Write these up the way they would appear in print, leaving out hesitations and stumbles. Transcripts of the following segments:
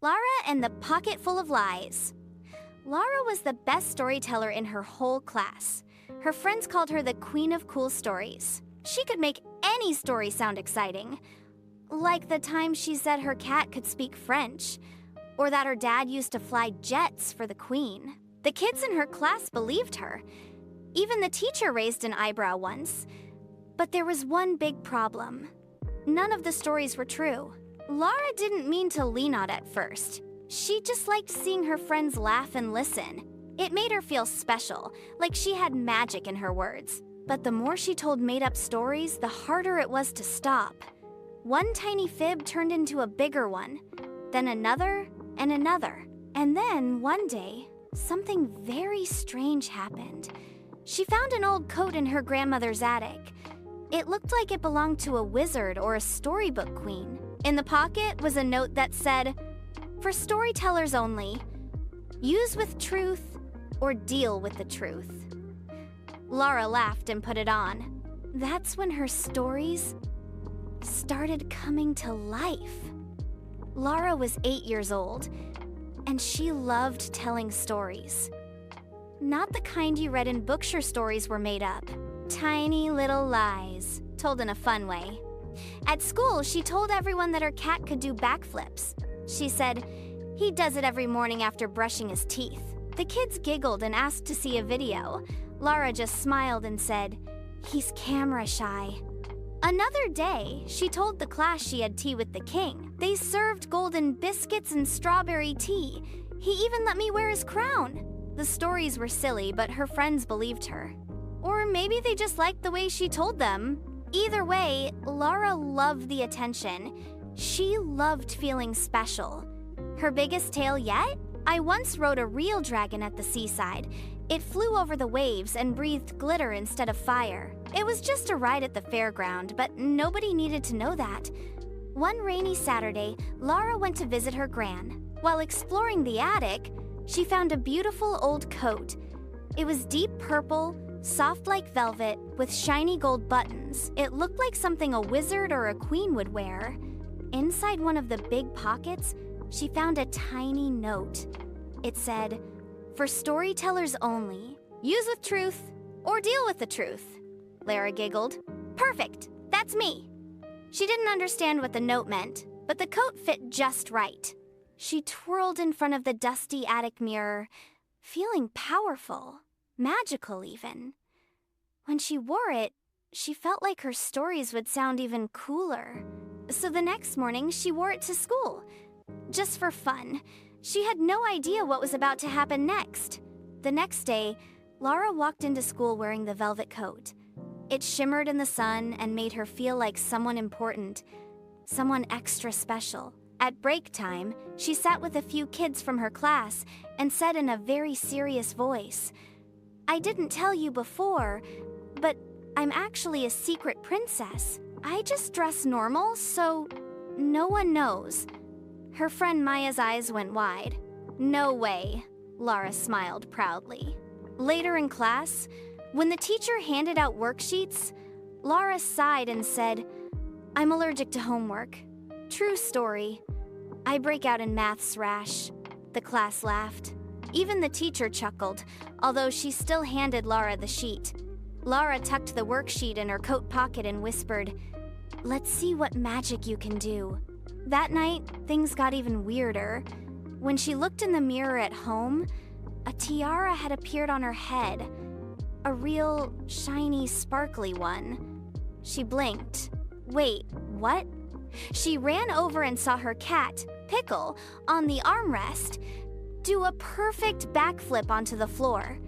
Lara and the Pocket Full of Lies. Lara was the best storyteller in her whole class. Her friends called her the Queen of Cool Stories. She could make any story sound exciting. Like the time she said her cat could speak French, or that her dad used to fly jets for the Queen. The kids in her class believed her. Even the teacher raised an eyebrow once. But there was one big problem. None of the stories were true. Lara didn't mean to lean on it at first. She just liked seeing her friends laugh and listen. It made her feel special, like she had magic in her words. But the more she told made-up stories, the harder it was to stop. One tiny fib turned into a bigger one, then another and another. And then, one day, something very strange happened. She found an old coat in her grandmother's attic. It looked like it belonged to a wizard or a storybook queen. In the pocket was a note that said, "For storytellers only. Use with truth or deal with the truth." Lara laughed and put it on. That's when her stories started coming to life. Lara was 8 years old, and she loved telling stories. Not the kind you read in books. Your stories were made up. Tiny little lies, told in a fun way. At school, she told everyone that her cat could do backflips. She said, "He does it every morning after brushing his teeth." The kids giggled and asked to see a video. Lara just smiled and said, "He's camera shy." Another day, she told the class she had tea with the king. They served golden biscuits and strawberry tea. He even let me wear his crown. The stories were silly, but her friends believed her. Or maybe they just liked the way she told them. Either way, Lara loved the attention. She loved feeling special. Her biggest tale yet? I once rode a real dragon at the seaside. It flew over the waves and breathed glitter instead of fire. It was just a ride at the fairground, but nobody needed to know that. One rainy Saturday, Lara went to visit her gran. While exploring the attic, she found a beautiful old coat. It was deep purple, soft like velvet, with shiny gold buttons. It looked like something a wizard or a queen would wear. Inside one of the big pockets, she found a tiny note. It said, "For storytellers only. Use with truth or deal with the truth." Lara giggled. "Perfect, that's me." She didn't understand what the note meant, but the coat fit just right. She twirled in front of the dusty attic mirror, feeling powerful, magical even. When she wore it, she felt like her stories would sound even cooler. So the next morning, she wore it to school. Just for fun. She had no idea what was about to happen next. The next day, Lara walked into school wearing the velvet coat. It shimmered in the sun and made her feel like someone important, someone extra special. At break time, she sat with a few kids from her class and said in a very serious voice, "I didn't tell you before, but I'm actually a secret princess. I just dress normal, so no one knows." Her friend Maya's eyes went wide. "No way," Lara smiled proudly. Later in class, when the teacher handed out worksheets, Lara sighed and said, "I'm allergic to homework. True story. I break out in maths rash." The class laughed. Even the teacher chuckled, although she still handed Lara the sheet. Lara tucked the worksheet in her coat pocket and whispered, "Let's see what magic you can do." That night, things got even weirder. When she looked in the mirror at home, a tiara had appeared on her head. A real, shiny, sparkly one. She blinked. Wait, what? She ran over and saw her cat, Pickle, on the armrest, do a perfect backflip onto the floor.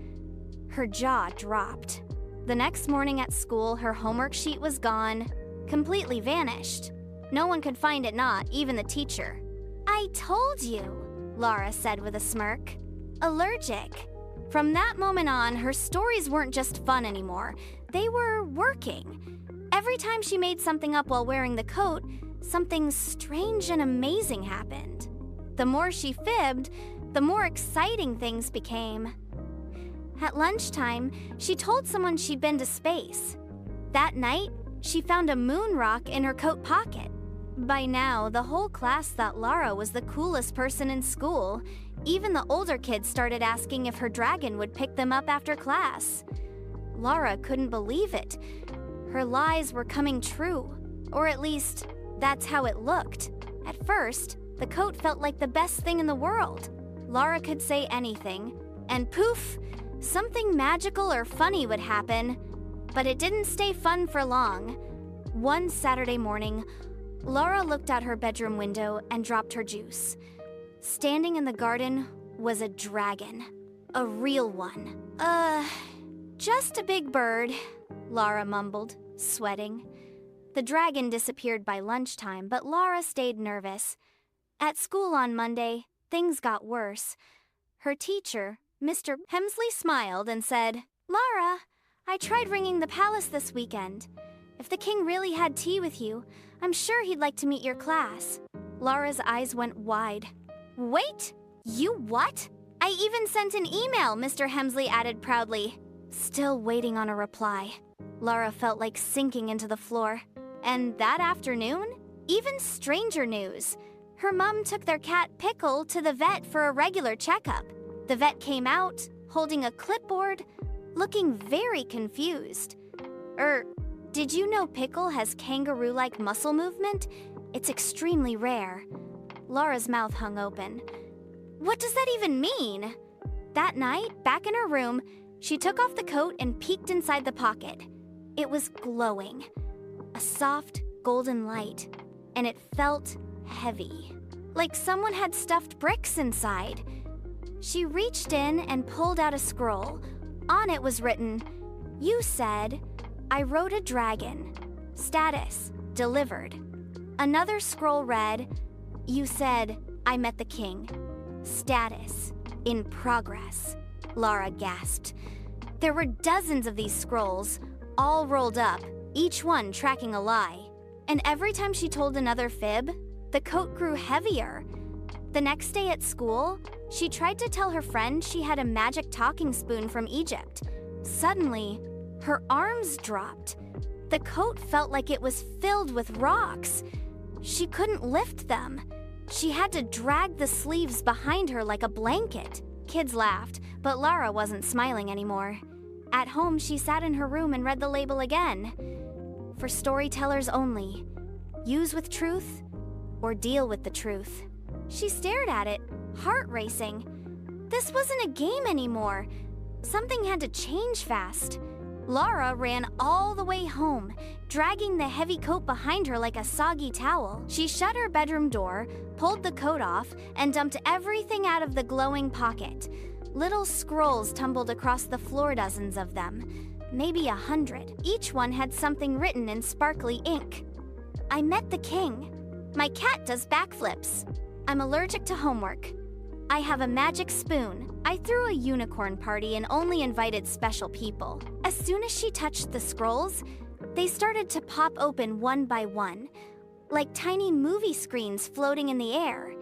Her jaw dropped. The next morning at school, her homework sheet was gone, completely vanished. No one could find it, not even the teacher. "I told you," Lara said with a smirk. Allergic. From that moment on, her stories weren't just fun anymore. They were working. Every time she made something up while wearing the coat, something strange and amazing happened. The more she fibbed, the more exciting things became. At lunchtime, she told someone she'd been to space. That night, she found a moon rock in her coat pocket. By now, the whole class thought Lara was the coolest person in school. Even the older kids started asking if her dragon would pick them up after class. Lara couldn't believe it. Her lies were coming true, or at least, that's how it looked. At first, the coat felt like the best thing in the world. Lara could say anything, and poof, something magical or funny would happen. But it didn't stay fun for long. One Saturday morning, Lara looked out her bedroom window and dropped her juice. Standing in the garden was a dragon. A real one. Just a big bird, Lara mumbled, sweating. The dragon disappeared by lunchtime, but Lara stayed nervous. At school on Monday, things got worse. Her teacher, Mr. Hemsley, smiled and said, "Lara, I tried ringing the palace this weekend. If the king really had tea with you, I'm sure he'd like to meet your class." Lara's eyes went wide. "Wait, you what?" "I even sent an email," Mr. Hemsley added proudly. Still waiting on a reply. Lara felt like sinking into the floor. And that afternoon, even stranger news. Her mom took their cat Pickle to the vet for a regular checkup. The vet came out, holding a clipboard, looking very confused. Did you know Pickle has kangaroo-like muscle movement? It's extremely rare." Lara's mouth hung open. What does that even mean? That night, back in her room, she took off the coat and peeked inside the pocket. It was glowing. A soft, golden light. And it felt heavy. Like someone had stuffed bricks inside. She reached in and pulled out a scroll. On it was written, "You said, I wrote a dragon. Status, delivered." Another scroll read, "You said, I met the king. Status, in progress." Lara gasped. There were dozens of these scrolls, all rolled up, each one tracking a lie. And every time she told another fib, the coat grew heavier. The next day at school, she tried to tell her friend she had a magic talking spoon from Egypt. Suddenly, her arms dropped. The coat felt like it was filled with rocks. She couldn't lift them. She had to drag the sleeves behind her like a blanket. Kids laughed, but Lara wasn't smiling anymore. At home, she sat in her room and read the label again. For storytellers only. Use with truth or deal with the truth. She stared at it, heart racing. This wasn't a game anymore. Something had to change fast. Lara ran all the way home, dragging the heavy coat behind her like a soggy towel. She shut her bedroom door, pulled the coat off, and dumped everything out of the glowing pocket. Little scrolls tumbled across the floor, dozens of them. Maybe 100. Each one had something written in sparkly ink. "I met the king. My cat does backflips. I'm allergic to homework. I have a magic spoon. I threw a unicorn party and only invited special people." As soon as she touched the scrolls, they started to pop open one by one, like tiny movie screens floating in the air.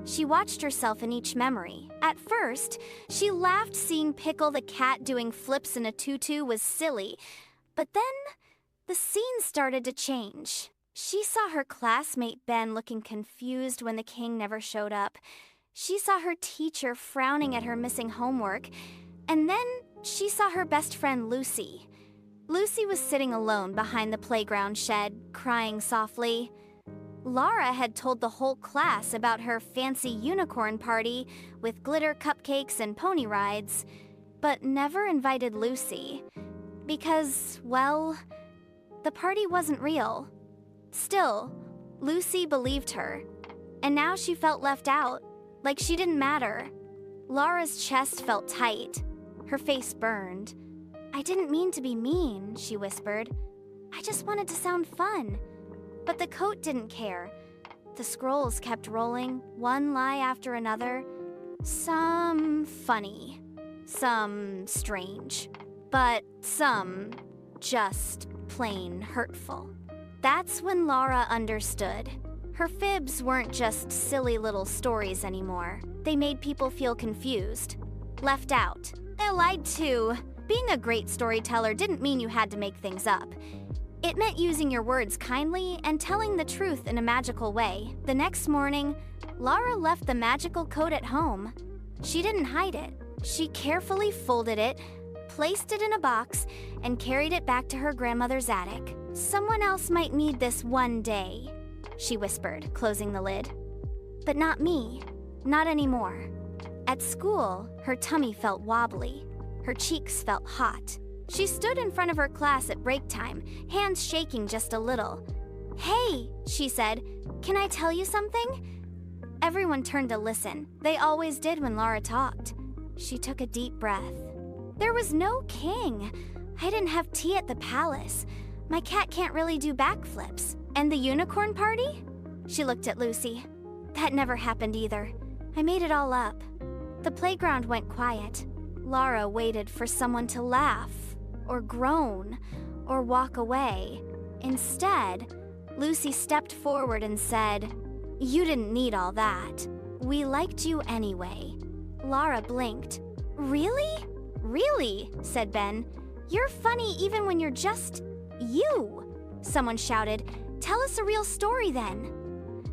She watched herself in each memory. At first, she laughed seeing Pickle the cat doing flips in a tutu was silly, but then the scene started to change. She saw her classmate Ben looking confused when the king never showed up. She saw her teacher frowning at her missing homework, and then she saw her best friend Lucy. Lucy was sitting alone behind the playground shed, crying softly. Lara had told the whole class about her fancy unicorn party with glitter cupcakes and pony rides, but never invited Lucy. Because, well, the party wasn't real. Still, Lucy believed her, and now she felt left out, like she didn't matter. Lara's chest felt tight. Her face burned. "I didn't mean to be mean," she whispered. "I just wanted to sound fun." But the coat didn't care. The scrolls kept rolling, one lie after another. Some funny, some strange, but some just plain hurtful. That's when Lara understood. Her fibs weren't just silly little stories anymore. They made people feel confused, left out. They lied too. Being a great storyteller didn't mean you had to make things up. It meant using your words kindly and telling the truth in a magical way. The next morning, Lara left the magical coat at home. She didn't hide it. She carefully folded it, placed it in a box, and carried it back to her grandmother's attic. "Someone else might need this one day," she whispered, closing the lid. "But not me. Not anymore." At school, her tummy felt wobbly. Her cheeks felt hot. She stood in front of her class at break time, hands shaking just a little. "Hey," she said, "can I tell you something?" Everyone turned to listen. They always did when Lara talked. She took a deep breath. "There was no king. I didn't have tea at the palace. My cat can't really do backflips. And the unicorn party?" She looked at Lucy. "That never happened either. I made it all up." The playground went quiet. Lara waited for someone to laugh, or groan, or walk away. Instead, Lucy stepped forward and said, "You didn't need all that. We liked you anyway." Lara blinked. "Really? Really?" said Ben. "You're funny even when you're just you." Someone shouted, "Tell us a real story then."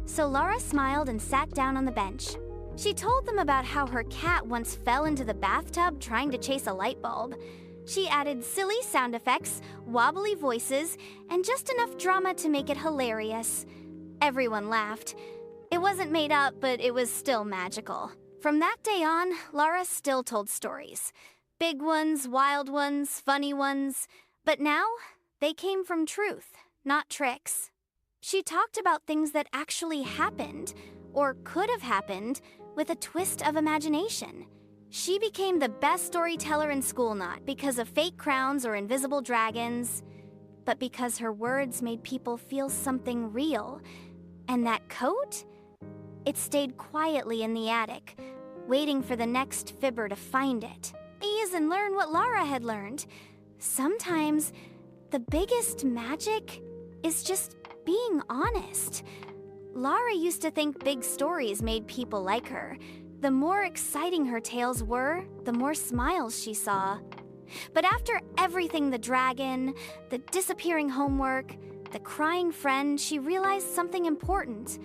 So Lara smiled and sat down on the bench. She told them about how her cat once fell into the bathtub trying to chase a light bulb. She added silly sound effects, wobbly voices, and just enough drama to make it hilarious. Everyone laughed. It wasn't made up, but it was still magical. From that day on, Lara still told stories. Big ones, wild ones, funny ones. But now, they came from truth, not tricks. She talked about things that actually happened, or could have happened, with a twist of imagination. She became the best storyteller in school, not because of fake crowns or invisible dragons, but because her words made people feel something real. And that coat? It stayed quietly in the attic, waiting for the next fibber to find it. Ease and learn what Lara had learned. Sometimes, the biggest magic is just being honest. Lara used to think big stories made people like her. The more exciting her tales were, the more smiles she saw. But after everything, the dragon, the disappearing homework, the crying friend, she realized something important.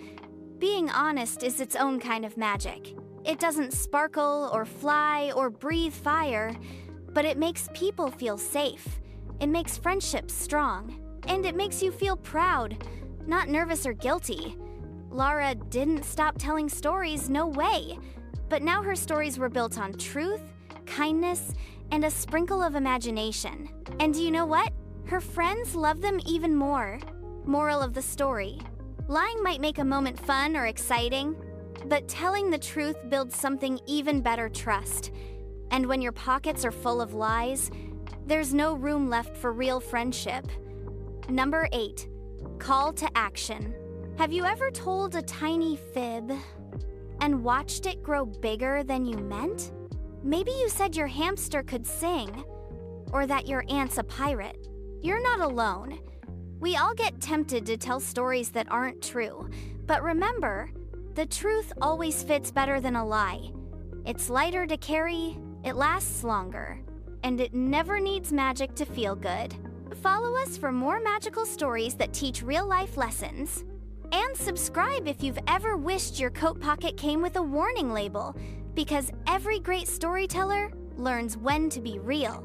Being honest is its own kind of magic. It doesn't sparkle or fly or breathe fire, but it makes people feel safe. It makes friendships strong. And it makes you feel proud, not nervous or guilty. Lara didn't stop telling stories, no way. But now her stories were built on truth, kindness, and a sprinkle of imagination. And do you know what? Her friends love them even more. Moral of the story: lying might make a moment fun or exciting, but telling the truth builds something even better: trust. And when your pockets are full of lies, there's no room left for real friendship. Number 8, call to action. Have you ever told a tiny fib and watched it grow bigger than you meant? Maybe you said your hamster could sing, or that your aunt's a pirate. You're not alone. We all get tempted to tell stories that aren't true, but remember, the truth always fits better than a lie. It's lighter to carry, it lasts longer, and it never needs magic to feel good. Follow us for more magical stories that teach real-life lessons. And subscribe if you've ever wished your coat pocket came with a warning label, because every great storyteller learns when to be real.